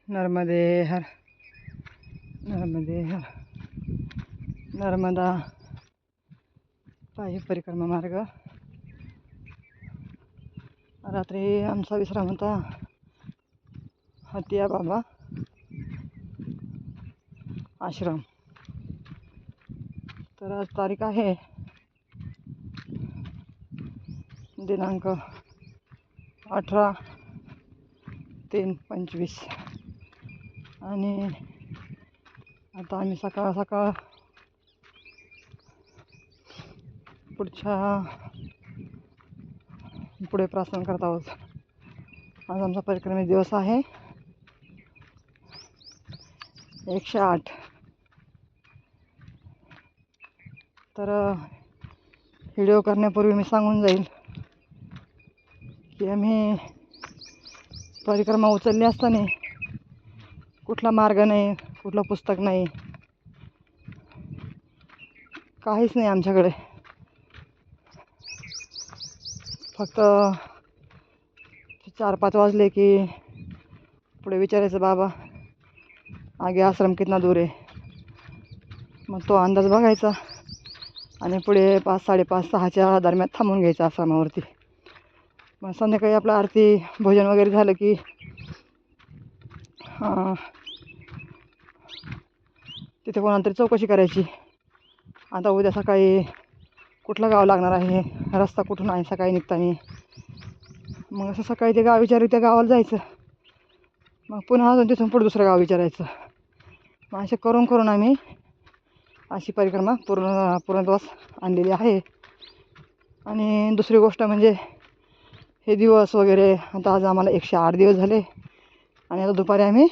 नर्मदे हर नर्मदे हर नर्मदा पायी परिक्रमा मार्ग. रात्री आमचा विश्राम होता हतिया बाबा आश्रम. तर आज तारीख आहे दिनांक 18/3/25 आणि आता आम्ही सकाळ सकाळ पुढे प्रार्थना करत आहोत. आज आमचा परिक्रमेचा दिवस आहे 108. तर व्हिडिओ करण्यापूर्वी मी सांगून जाईल की आम्ही परिक्रमा उचलली असताना कुठला मार्ग नाही, कुठलं पुस्तक नाही, काहीच नाही आमच्याकडे. फक्त 4-5 वाजले की पुढे विचारायचं, बाबा आगे आश्रम कितना दूर आहे. मग तो अंदाज बघायचा आणि पुढे 5-5:30-6च्या दरम्यान थांबून घ्यायचं आश्रमावरती. मग संध्याकाळी आपलं आरती भोजन वगैरे झालं की तिथे कोणाला तरी चौकशी करायची. आता उद्या सकाळी कुठलं गाव लागणार आहे, रस्ता कुठून आहे सकाळी निघताना. मग असं सकाळी ते गाव विचारू त्या गावाला जायचं. मग पुन्हा अजून तिथून पुढे दुसरं गाव विचारायचं. मग असे करून करून आम्ही अशी परिक्रमा पूर्णत्वास आणलेली आहे. आणि दुसरी गोष्ट म्हणजे हे दिवस वगैरे आता आज आम्हाला 108 दिवस झाले आणि आता दुपारी आम्ही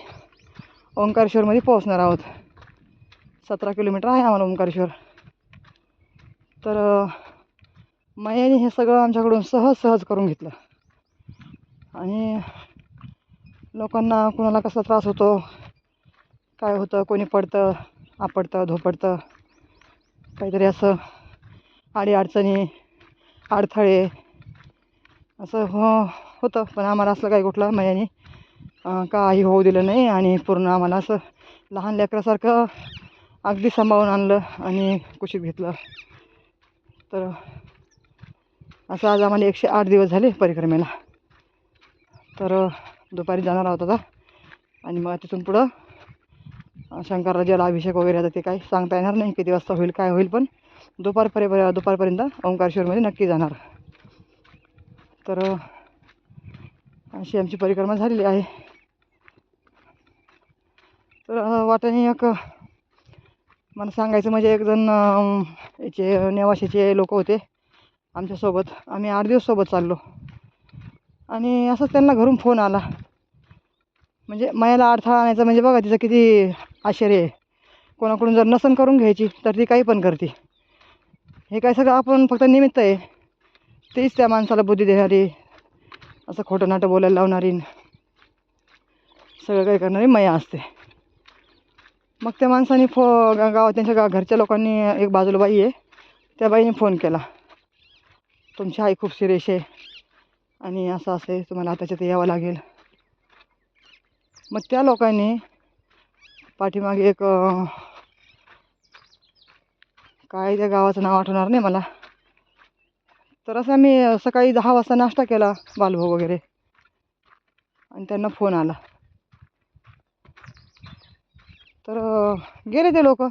ओंकारेश्वरमध्ये पोहोचणार आहोत. 17 किलोमीटर आहे आम्हाला ओंकारेश्वर. तर मायाने हे सगळं आमच्याकडून सहज करून घेतलं. आणि लोकांना कुणाला कसा त्रास होतो, काय होतं, कोणी पडतं, आपडतं, धोपडतं, काहीतरी असं अडीअडचणी, अडथळे असं होतं. पण आम्हाला असलं काही कुठलं मायाने काही होऊ दिलं नाही आणि पूर्ण आम्हाला असं लहान लेकरासारखं अगदी सांभाळून आणलं आणि कुशीत घेतलं. तर असं आज आम्हाला 108 दिवस झाले परिक्रमेला. तर दुपारी जाणार आहोत आता आणि मग तिथून पुढं शंकराचार्याला अभिषेक वगैरे. आता ते काही सांगता येणार नाही किती वाजता होईल काय होईल, पण दुपारपर्यंत ओंकारेश्वरमध्ये नक्की जाणार. तर अशी आमची परिक्रमा झालेली आहे. तर वाटेने एक मला सांगायचं म्हणजे एक जण याचे नेवाशीचे लोक होते आमच्यासोबत. आम्ही 8 दिवस सोबत चाललो आणि असंच त्यांना घरून फोन आला. म्हणजे मायाला अडथळा आणायचा म्हणजे बघा तिचं किती आश्चर्य आहे. कोणाकडून जर नसन करून घ्यायची तर ती काही पण करते. हे काय सगळं आपण फक्त निमित्त आहे. तीच त्या माणसाला बुद्धी देणारी, असं खोटं नाटं बोलायला लावणारी, सगळं काही करणारी माया असते. मग त्या माणसाने त्यांच्या घरच्या लोकांनी, एक बाजूला बाई आहे त्या बाईने फोन केला, तुमची आई खूप सिरियस आहे आणि असं आहे, तुम्हाला त्याच्यात यावं लागेल. मग त्या लोकांनी पाठीमागे एक काय त्या गावाचं नाव आठवणार नाही मला. तर असं मी सकाळी 10 वाजता नाश्ता केला, बालभोग वगैरे, आणि त्यांना फोन आला. तर गेले ते लोक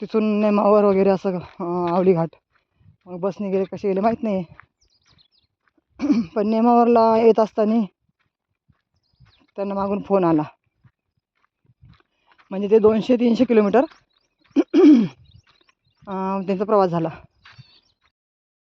तिथून नेमावर वगैरे असं आवली घाट. मग बसने गेले कसे गेले माहीत नाही. पण नेमावरला येत असताना त्यांना मागून फोन आला. म्हणजे ते 200-300 किलोमीटर त्यांचा प्रवास झाला.